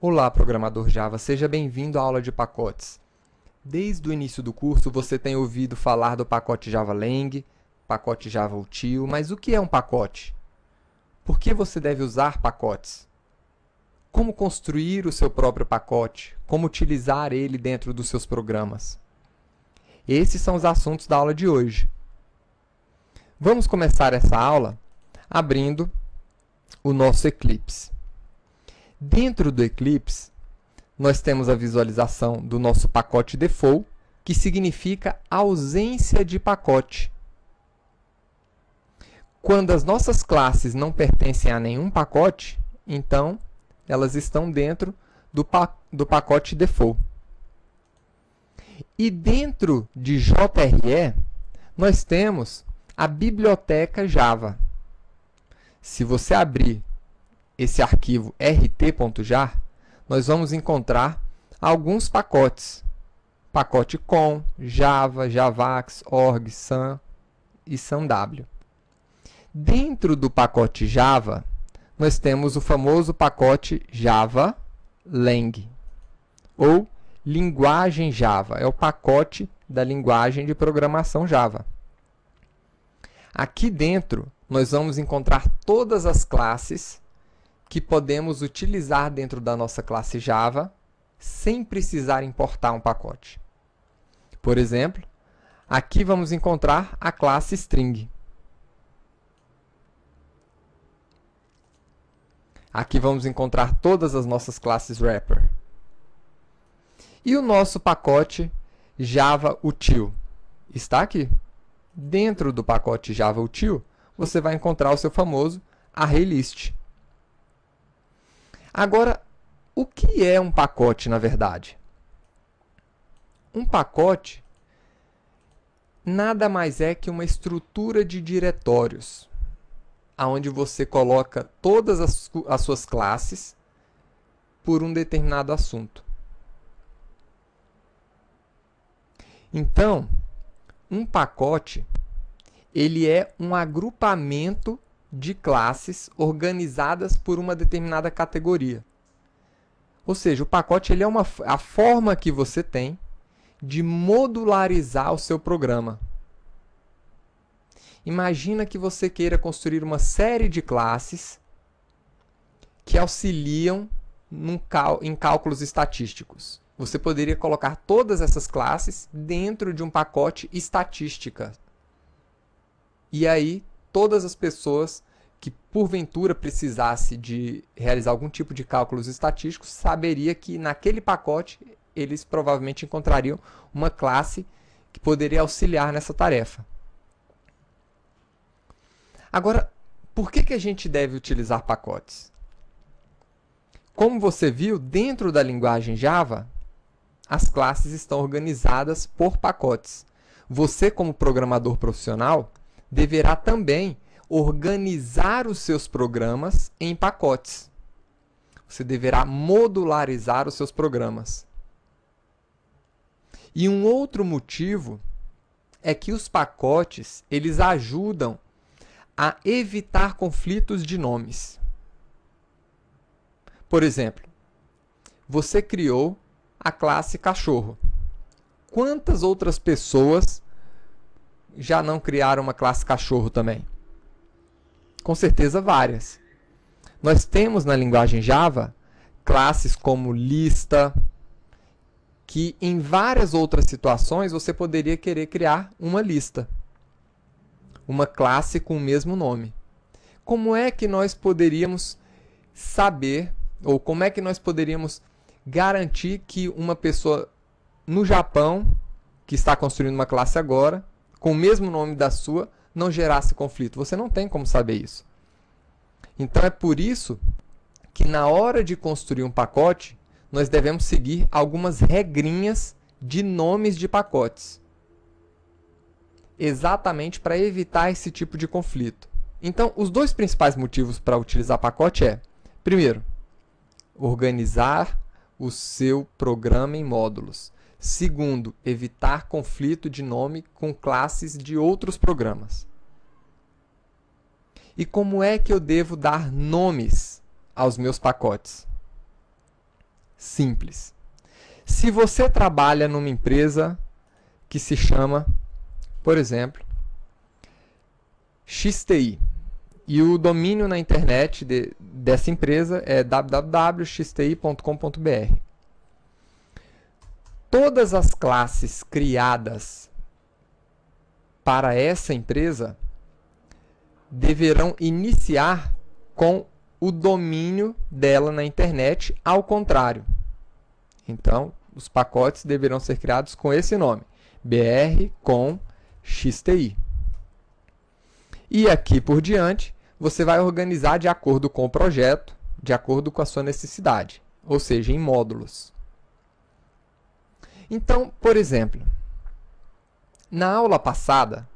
Olá, programador Java, seja bem-vindo à aula de pacotes. Desde o início do curso, você tem ouvido falar do pacote Java Lang, pacote Java Util, mas o que é um pacote? Por que você deve usar pacotes? Como construir o seu próprio pacote? Como utilizar ele dentro dos seus programas? Esses são os assuntos da aula de hoje. Vamos começar essa aula abrindo o nosso Eclipse. Dentro do Eclipse, nós temos a visualização do nosso pacote default, que significa ausência de pacote. Quando as nossas classes não pertencem a nenhum pacote, então elas estão dentro do pacote default. E dentro de JRE, nós temos a biblioteca Java. Se você abrir esse arquivo rt.jar, nós vamos encontrar alguns pacotes. Pacote com, Java, Javax, org, sun e sunw. Dentro do pacote Java, nós temos o famoso pacote Java Lang, ou linguagem Java. É o pacote da linguagem de programação Java. Aqui dentro, nós vamos encontrar todas as classes que podemos utilizar dentro da nossa classe Java sem precisar importar um pacote. Por exemplo, aqui vamos encontrar a classe string. Aqui vamos encontrar todas as nossas classes wrapper. E o nosso pacote Java Util está aqui. Dentro do pacote Java Util, você vai encontrar o seu famoso ArrayList. Agora, o que é um pacote, na verdade? Um pacote nada mais é que uma estrutura de diretórios, onde você coloca todas as suas classes por um determinado assunto. Então, um pacote ele é um agrupamento de classes organizadas por uma determinada categoria. Ou seja, o pacote ele é a forma que você tem de modularizar o seu programa. Imagina que você queira construir uma série de classes que auxiliam em cálculos estatísticos. Você poderia colocar todas essas classes dentro de um pacote estatística. E aí, todas as pessoas que porventura precisasse de realizar algum tipo de cálculos estatísticos saberia que naquele pacote eles provavelmente encontrariam uma classe que poderia auxiliar nessa tarefa. Agora, por que a gente deve utilizar pacotes? Como você viu, dentro da linguagem Java, as classes estão organizadas por pacotes. Você, como programador profissional, deverá também organizar os seus programas em pacotes. Você deverá modularizar os seus programas. E um outro motivo é que os pacotes eles ajudam a evitar conflitos de nomes. Por exemplo, você criou a classe cachorro. Quantas outras pessoas já não criaram uma classe cachorro também? Com certeza várias. Nós temos na linguagem Java classes como lista, que em várias outras situações você poderia querer criar uma lista. Uma classe com o mesmo nome. Como é que nós poderíamos saber, ou como é que nós poderíamos garantir que uma pessoa no Japão, que está construindo uma classe agora, com o mesmo nome da sua, não gerasse conflito? Você não tem como saber isso. Então é por isso que na hora de construir um pacote, nós devemos seguir algumas regrinhas de nomes de pacotes. Exatamente para evitar esse tipo de conflito. Então, os dois principais motivos para utilizar pacote é, primeiro, organizar o seu programa em módulos. Segundo, evitar conflito de nome com classes de outros programas. E como é que eu devo dar nomes aos meus pacotes? simples. Se você trabalha numa empresa que se chama, por exemplo, XTI, e o domínio na internet dessa empresa é www.xti.com.br. Todas as classes criadas para essa empresa deverão iniciar com o domínio dela na internet, ao contrário. Então, os pacotes deverão ser criados com esse nome, BR com XTI. E aqui por diante, você vai organizar de acordo com o projeto, de acordo com a sua necessidade, ou seja, em módulos. Então, por exemplo, na aula passada,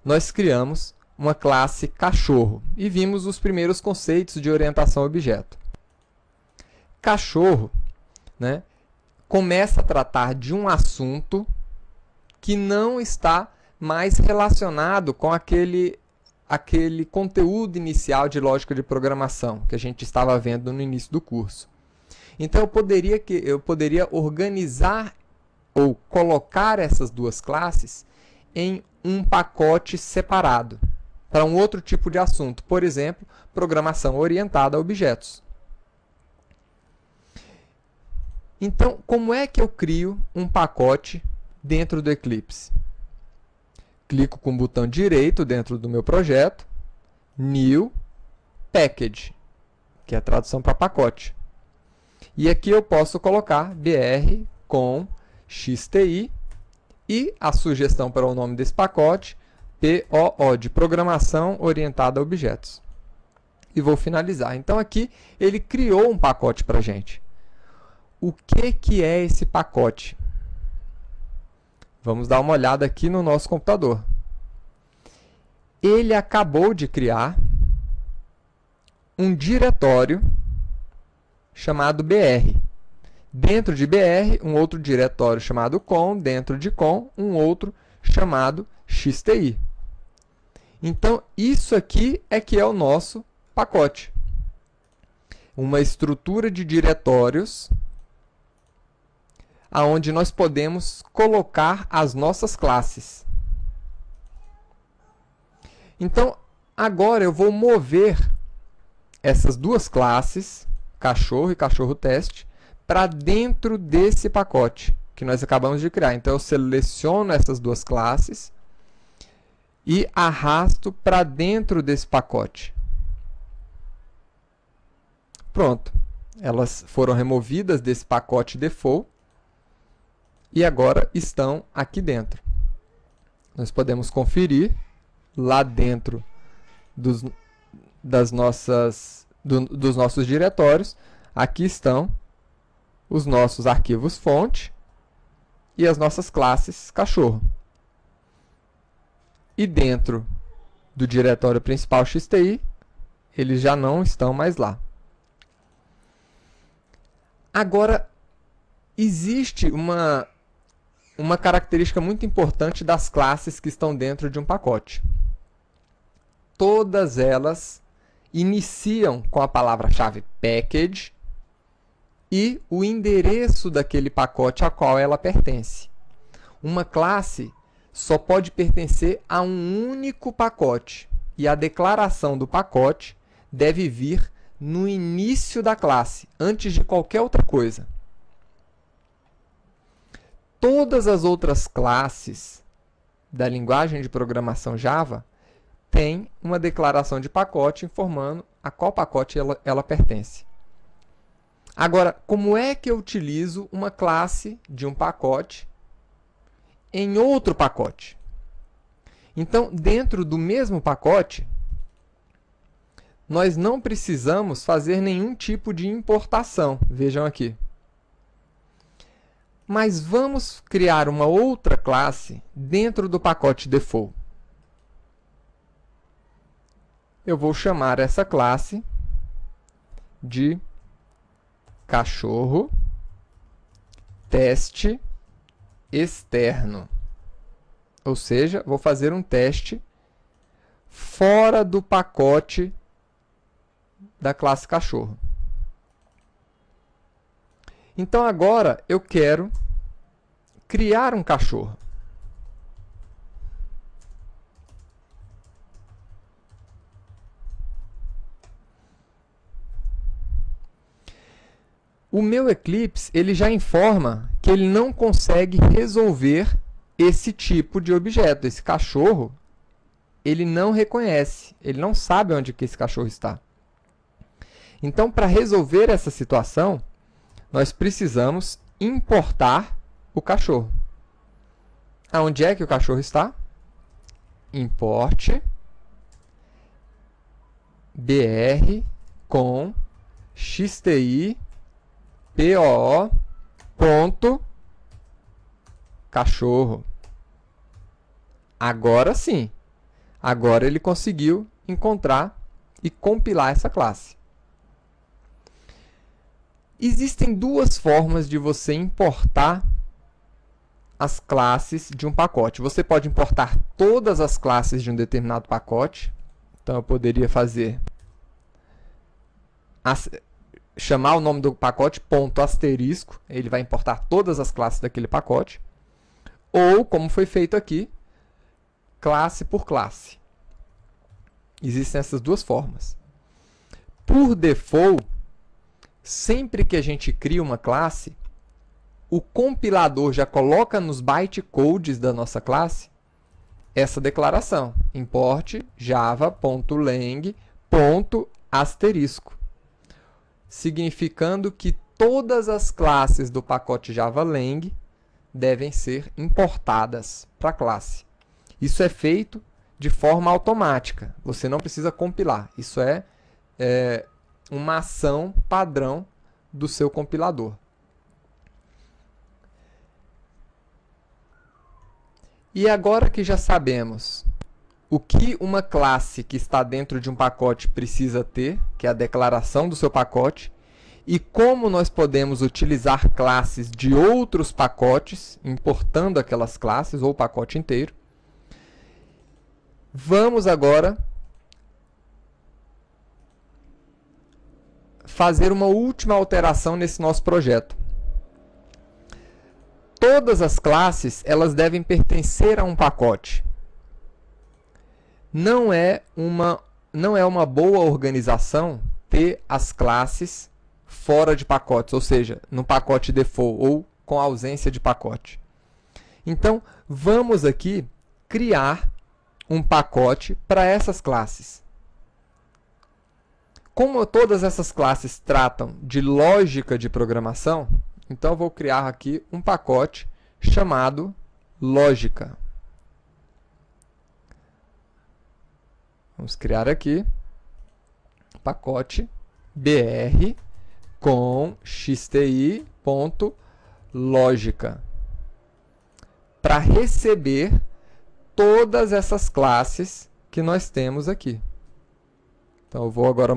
nós criamos uma classe cachorro e vimos os primeiros conceitos de orientação a objeto. Cachorro, né, começa a tratar de um assunto que não está mais relacionado com aquele conteúdo inicial de lógica de programação que a gente estava vendo no início do curso. Então, eu poderia organizar ou colocar essas duas classes em um pacote separado para um outro tipo de assunto, por exemplo, programação orientada a objetos. Então, como é que eu crio um pacote dentro do Eclipse? Clico com o botão direito dentro do meu projeto, New Package, que é a tradução para pacote. E aqui eu posso colocar BR com XTI e a sugestão para o nome desse pacote, POO, de Programação Orientada a Objetos. E vou finalizar. Então aqui ele criou um pacote para a gente. O que é esse pacote? Vamos dar uma olhada aqui no nosso computador. Ele acabou de criar um diretório chamado BR. Dentro de BR, um outro diretório chamado com, dentro de com, um outro chamado XTI. Então, isso aqui é que é o nosso pacote. Uma estrutura de diretórios aonde nós podemos colocar as nossas classes. Então, agora eu vou mover essas duas classes, cachorro e cachorro teste, para dentro desse pacote que nós acabamos de criar. Então, eu seleciono essas duas classes e arrasto para dentro desse pacote. Pronto. Elas foram removidas desse pacote default e agora estão aqui dentro. Nós podemos conferir lá dentro dos nossos diretórios. Aqui estão os nossos arquivos fonte e as nossas classes cachorro. E dentro do diretório principal XTI, eles já não estão mais lá. Agora, existe uma característica muito importante das classes que estão dentro de um pacote. Todas elas iniciam com a palavra-chave package e o endereço daquele pacote a qual ela pertence. Uma classe só pode pertencer a um único pacote e a declaração do pacote deve vir no início da classe, antes de qualquer outra coisa. Todas as outras classes da linguagem de programação Java têm uma declaração de pacote informando a qual pacote ela pertence. Agora, como é que eu utilizo uma classe de um pacote em outro pacote? Então, dentro do mesmo pacote, nós não precisamos fazer nenhum tipo de importação. Vejam aqui. Mas vamos criar uma outra classe dentro do pacote default. Eu vou chamar essa classe de cachorro teste externo. Ou seja, vou fazer um teste fora do pacote da classe cachorro. Então agora eu quero criar um cachorro. O meu Eclipse, ele já informa que ele não consegue resolver esse tipo de objeto. Esse cachorro, ele não reconhece, ele não sabe onde que esse cachorro está. Então, para resolver essa situação, nós precisamos importar o cachorro. Aonde é que o cachorro está? Importe br com xti cachorro. Agora sim. Agora ele conseguiu encontrar e compilar essa classe. Existem duas formas de você importar as classes de um pacote. Você pode importar todas as classes de um determinado pacote. Então, eu poderia fazer chamar o nome do pacote ponto asterisco, ele vai importar todas as classes daquele pacote, ou, como foi feito aqui, classe por classe. Existem essas duas formas. Por default, sempre que a gente cria uma classe, o compilador já coloca nos bytecodes da nossa classe essa declaração, import java.lang.asterisco, significando que todas as classes do pacote JavaLang devem ser importadas para a classe. Isso é feito de forma automática, você não precisa compilar. Isso é uma ação padrão do seu compilador. E agora que já sabemos o que uma classe que está dentro de um pacote precisa ter, que é a declaração do seu pacote, e como nós podemos utilizar classes de outros pacotes, importando aquelas classes ou o pacote inteiro, vamos agora fazer uma última alteração nesse nosso projeto. Todas as classes, elas devem pertencer a um pacote. Não é uma boa organização ter as classes fora de pacotes, ou seja, no pacote default ou com ausência de pacote. Então, vamos aqui criar um pacote para essas classes. Como todas essas classes tratam de lógica de programação, então eu vou criar aqui um pacote chamado lógica. Vamos criar aqui pacote br com xti.lógica para receber todas essas classes que nós temos aqui. Então eu vou agora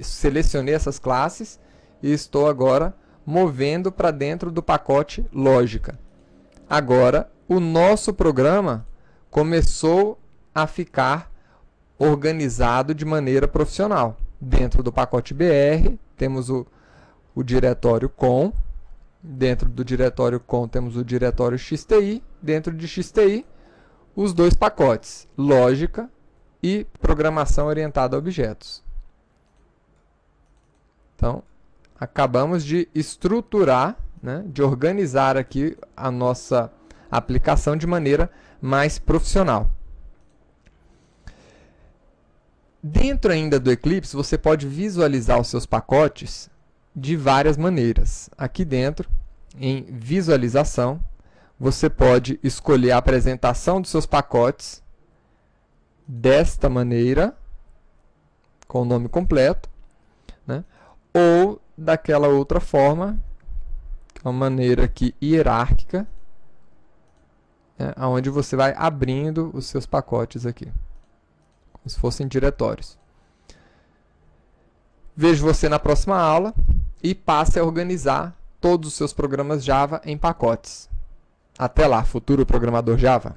selecionei essas classes e estou agora movendo para dentro do pacote lógica. Agora, o nosso programa começou a ficar organizado de maneira profissional. Dentro do pacote BR, temos o diretório com. Dentro do diretório com, temos o diretório XTI. Dentro de XTI, os dois pacotes, lógica e programação orientada a objetos. Então, acabamos de estruturar, né, de organizar aqui a nossa aplicação de maneira mais profissional. Dentro ainda do Eclipse, você pode visualizar os seus pacotes de várias maneiras. Aqui dentro, em visualização, você pode escolher a apresentação dos seus pacotes desta maneira, com o nome completo, né? Ou daquela outra forma, que é uma maneira aqui hierárquica, né, onde você vai abrindo os seus pacotes aqui, como se fossem diretórios. Vejo você na próxima aula e passe a organizar todos os seus programas Java em pacotes. Até lá, futuro programador Java!